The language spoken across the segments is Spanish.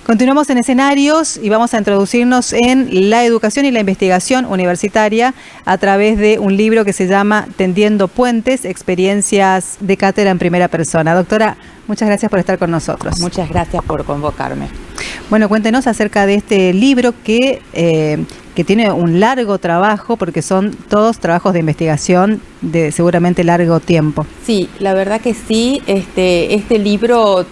Continuamos en escenarios y vamos a introducirnos en la educación y la investigación universitaria a través de un libro que se llama Tendiendo Puentes, experiencias de cátedra en primera persona. Doctora, muchas gracias por estar con nosotros. Muchas gracias por convocarme. Bueno, cuéntenos acerca de este libro que tiene un largo trabajo, porque son todos trabajos de investigación de seguramente largo tiempo. Sí, la verdad que sí. Este libro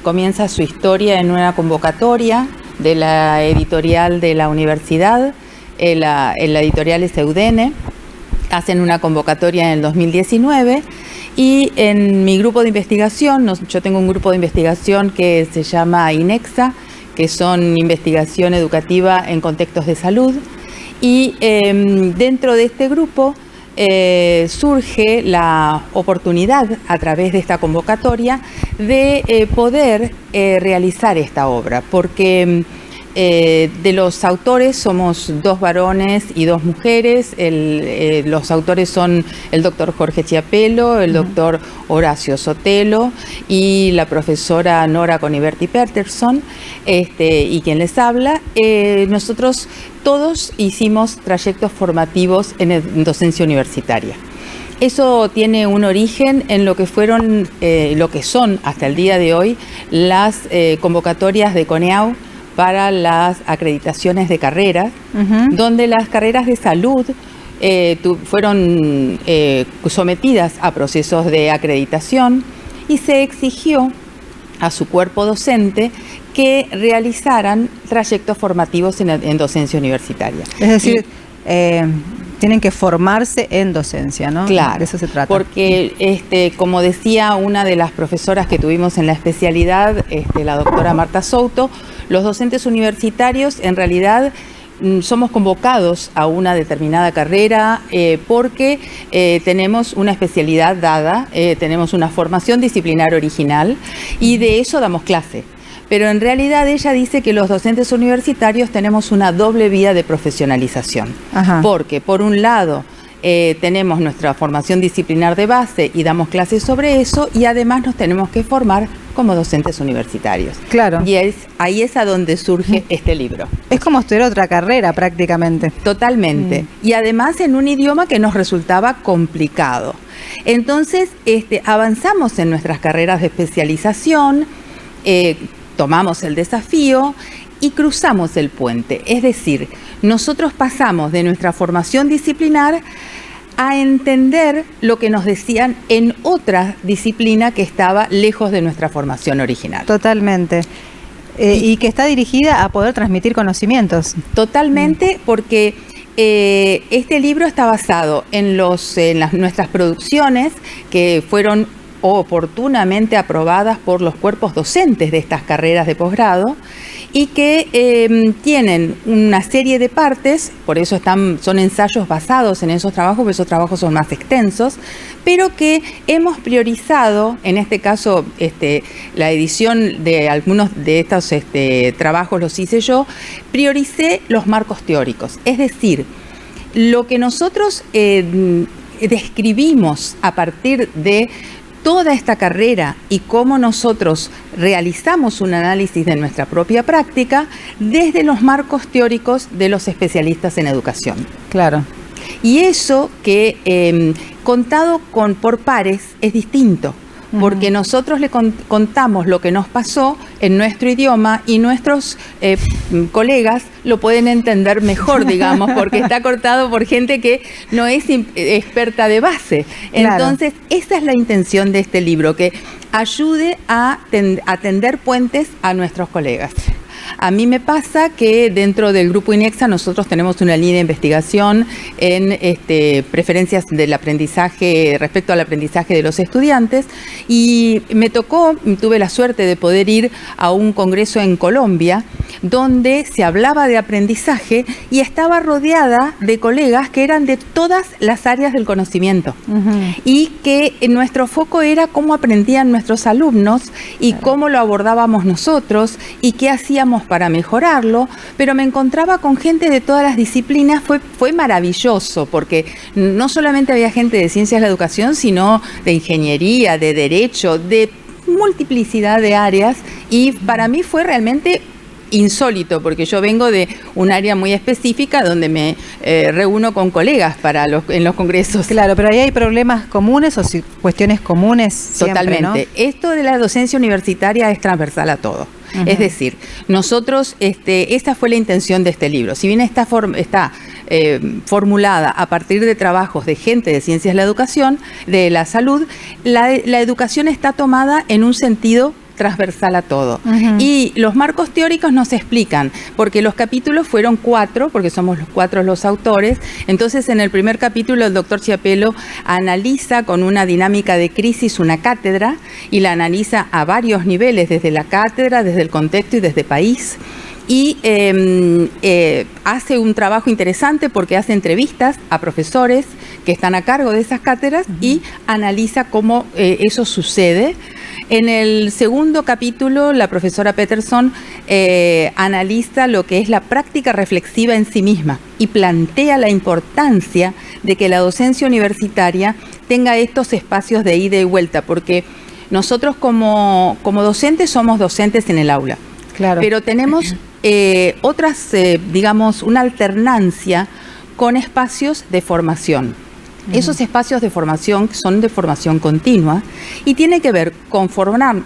comienza su historia en una convocatoria de la editorial de la universidad. La editorial es Eudene. Hacen una convocatoria en el 2019 y en mi grupo de investigación, yo tengo un grupo de investigación que se llama INEXA, que son investigación educativa en contextos de salud, y dentro de este grupo surge la oportunidad a través de esta convocatoria de poder realizar esta obra, porque de los autores somos 2 varones y 2 mujeres. Los autores son el doctor Jorge Chiapello, el doctor Horacio Sotelo y la profesora Nora Coniverti Peterson, y quien les habla. Nosotros todos hicimos trayectos formativos en docencia universitaria. Eso tiene un origen en lo que fueron, lo que son hasta el día de hoy, las convocatorias de CONEAU para las acreditaciones de carreras, donde las carreras de salud fueron sometidas a procesos de acreditación y se exigió a su cuerpo docente que realizaran trayectos formativos en docencia universitaria. Es decir, tienen que formarse en docencia, ¿no? Claro, de eso se trata. Porque, como decía una de las profesoras que tuvimos en la especialidad, la doctora Marta Souto, los docentes universitarios en realidad somos convocados a una determinada carrera porque tenemos una especialidad dada, tenemos una formación disciplinar original y de eso damos clase. Pero en realidad ella dice que los docentes universitarios tenemos una doble vía de profesionalización. Ajá. Porque por un lado tenemos nuestra formación disciplinar de base y damos clases sobre eso, y además nos tenemos que formar como docentes universitarios. Claro. Y ahí es a donde surge este libro. Es como estudiar otra carrera prácticamente. Totalmente. Y además en un idioma que nos resultaba complicado. Entonces avanzamos en nuestras carreras de especialización, tomamos el desafío y cruzamos el puente. Es decir, nosotros pasamos de nuestra formación disciplinar a entender lo que nos decían en otra disciplina que estaba lejos de nuestra formación original. Totalmente. Y que está dirigida a poder transmitir conocimientos. Totalmente, porque este libro está basado en nuestras producciones que fueron oportunamente aprobadas por los cuerpos docentes de estas carreras de posgrado y que tienen una serie de partes, por eso son ensayos basados en esos trabajos, porque esos trabajos son más extensos, pero que hemos priorizado, en este caso la edición de algunos de estos trabajos los hice yo, prioricé los marcos teóricos, es decir, lo que nosotros describimos a partir de toda esta carrera y cómo nosotros realizamos un análisis de nuestra propia práctica desde los marcos teóricos de los especialistas en educación. Claro. Y eso que contado por pares es distinto, porque nosotros le contamos lo que nos pasó en nuestro idioma y nuestros colegas lo pueden entender mejor, digamos, porque está cortado por gente que no es experta de base. Claro. Entonces, esa es la intención de este libro, que ayude a tender puentes a nuestros colegas. A mí me pasa que dentro del grupo INEXA nosotros tenemos una línea de investigación en preferencias del aprendizaje respecto al aprendizaje de los estudiantes, y tuve la suerte de poder ir a un congreso en Colombia donde se hablaba de aprendizaje y estaba rodeada de colegas que eran de todas las áreas del conocimiento y que nuestro foco era cómo aprendían nuestros alumnos y cómo lo abordábamos nosotros y qué hacíamos para mejorarlo, pero me encontraba con gente de todas las disciplinas. Fue maravilloso, porque no solamente había gente de ciencias de la educación, sino de ingeniería, de derecho, de multiplicidad de áreas, y para mí fue realmente insólito, porque yo vengo de un área muy específica donde me reúno con colegas en los congresos. Claro, pero ahí hay problemas comunes o cuestiones comunes siempre, totalmente, ¿no? Esto de la docencia universitaria es transversal a todo. Es decir, nosotros, esta fue la intención de este libro. Si bien está formulada a partir de trabajos de gente de ciencias de la educación, de la salud, la educación está tomada en un sentido transversal a todo. Y los marcos teóricos nos explican, porque los capítulos fueron 4, porque somos los 4 los autores. Entonces, en el primer capítulo, el doctor Chiapello analiza con una dinámica de crisis una cátedra, y la analiza a varios niveles, desde la cátedra, desde el contexto y desde país. Y hace un trabajo interesante porque hace entrevistas a profesores que están a cargo de esas cátedras y analiza cómo eso sucede. En el segundo capítulo, la profesora Peterson analiza lo que es la práctica reflexiva en sí misma y plantea la importancia de que la docencia universitaria tenga estos espacios de ida y vuelta, porque nosotros como docentes somos docentes en el aula. Claro. Pero tenemos otras, digamos, una alternancia con espacios de formación. Esos espacios de formación son de formación continua y tiene que ver con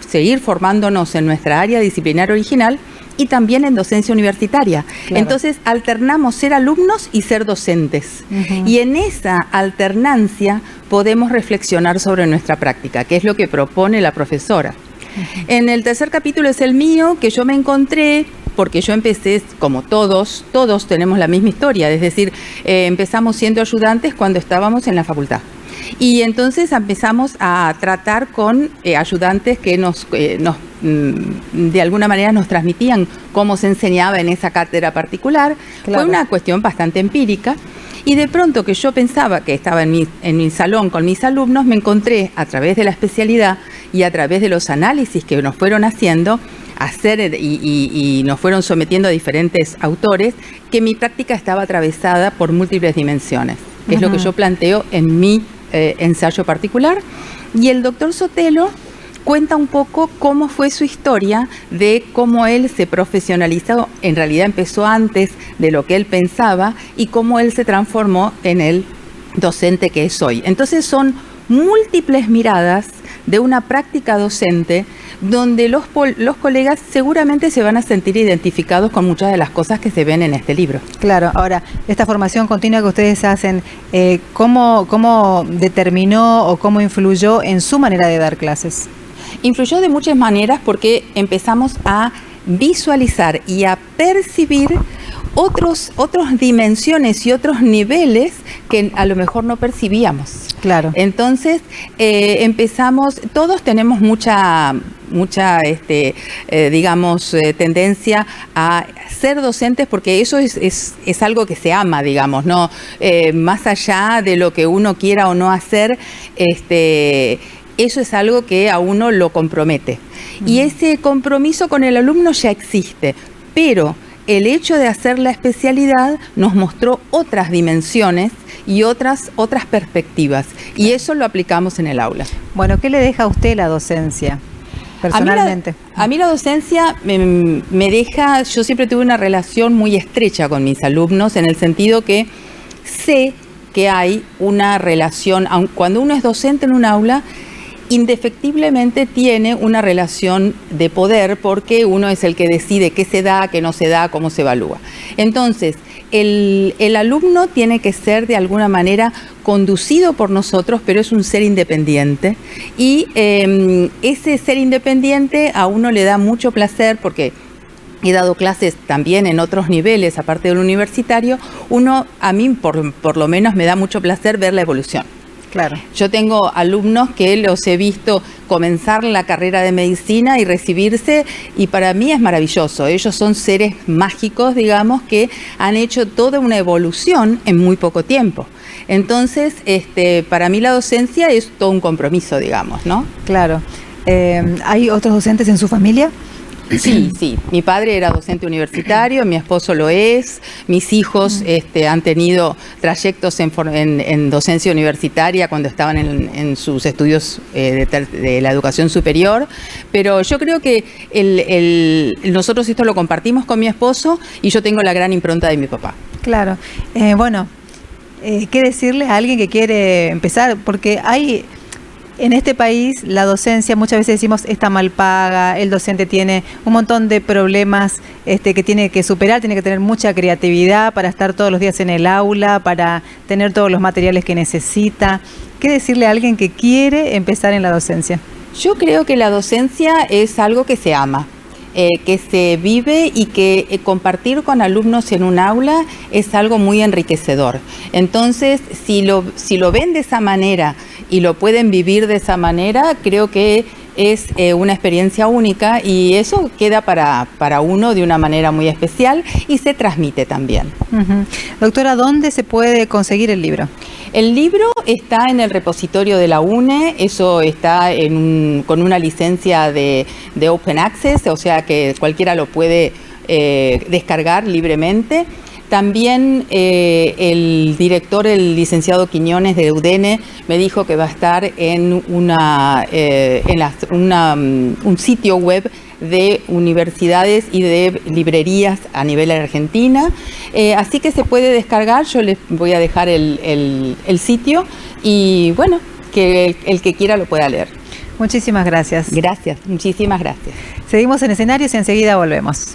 seguir formándonos en nuestra área disciplinar original y también en docencia universitaria. Claro. Entonces alternamos ser alumnos y ser docentes. Y en esa alternancia podemos reflexionar sobre nuestra práctica, que es lo que propone la profesora. En el tercer capítulo es el mío, que yo me encontré, porque yo empecé, como todos tenemos la misma historia, es decir, empezamos siendo ayudantes cuando estábamos en la facultad. Y entonces empezamos a tratar con ayudantes que de alguna manera nos transmitían cómo se enseñaba en esa cátedra particular. Claro. Fue una cuestión bastante empírica. Y de pronto, que yo pensaba que estaba en mi salón con mis alumnos, me encontré a través de la especialidad y a través de los análisis que nos fueron haciendo, y nos fueron sometiendo a diferentes autores, que mi práctica estaba atravesada por múltiples dimensiones, que es lo que yo planteo en mi ensayo particular. Y el doctor Sotelo cuenta un poco cómo fue su historia, de cómo él se profesionalizó, en realidad empezó antes de lo que él pensaba, y cómo él se transformó en el docente que es hoy. Entonces son múltiples miradas de una práctica docente donde los colegas seguramente se van a sentir identificados con muchas de las cosas que se ven en este libro. Claro. Ahora, esta formación continua que ustedes hacen, ¿cómo determinó o cómo influyó en su manera de dar clases? Influyó de muchas maneras, porque empezamos a visualizar y a percibir otras dimensiones y otros niveles que a lo mejor no percibíamos. Claro. Entonces empezamos, todos tenemos mucha digamos, tendencia a ser docentes, porque eso es algo que se ama, digamos, ¿no? Más allá de lo que uno quiera o no hacer, eso es algo que a uno lo compromete. Y ese compromiso con el alumno ya existe, pero el hecho de hacer la especialidad nos mostró otras dimensiones y otras perspectivas, y eso lo aplicamos en el aula. Bueno, ¿qué le deja a usted la docencia personalmente? A mí la docencia me deja, yo siempre tuve una relación muy estrecha con mis alumnos, en el sentido que sé que hay una relación, cuando uno es docente en un aula, indefectiblemente tiene una relación de poder, porque uno es el que decide qué se da, qué no se da, cómo se evalúa. Entonces, el alumno tiene que ser de alguna manera conducido por nosotros, pero es un ser independiente. Y ese ser independiente a uno le da mucho placer, porque he dado clases también en otros niveles, aparte del universitario. A mí por lo menos me da mucho placer ver la evolución. Claro. Yo tengo alumnos que los he visto comenzar la carrera de medicina y recibirse, y para mí es maravilloso. Ellos son seres mágicos, digamos, que han hecho toda una evolución en muy poco tiempo. Entonces, para mí la docencia es todo un compromiso, digamos, ¿no? Claro. ¿Hay otros docentes en su familia? Sí, sí. Mi padre era docente universitario, mi esposo lo es, mis hijos han tenido trayectos en docencia universitaria cuando estaban en sus estudios de la educación superior, pero yo creo que nosotros esto lo compartimos con mi esposo y yo tengo la gran impronta de mi papá. Claro. Bueno, ¿qué decirle a alguien que quiere empezar? Porque hay... En este país la docencia muchas veces decimos está mal paga, el docente tiene un montón de problemas que tiene que superar, tiene que tener mucha creatividad para estar todos los días en el aula, para tener todos los materiales que necesita. ¿Qué decirle a alguien que quiere empezar en la docencia? Yo creo que la docencia es algo que se ama. Que se vive y que compartir con alumnos en un aula es algo muy enriquecedor. Entonces, si lo ven de esa manera y lo pueden vivir de esa manera, creo que es una experiencia única y eso queda para uno de una manera muy especial y se transmite también. Doctora, ¿dónde se puede conseguir el libro? El libro está en el repositorio de la UNE, eso está con una licencia de Open Access, o sea que cualquiera lo puede descargar libremente. También el director, el licenciado Quiñones de UDENE, me dijo que va a estar en un sitio web de universidades y de librerías a nivel Argentina. Así que se puede descargar, yo les voy a dejar el sitio y bueno, que el que quiera lo pueda leer. Muchísimas gracias. Gracias, muchísimas gracias. Seguimos en escenarios y enseguida volvemos.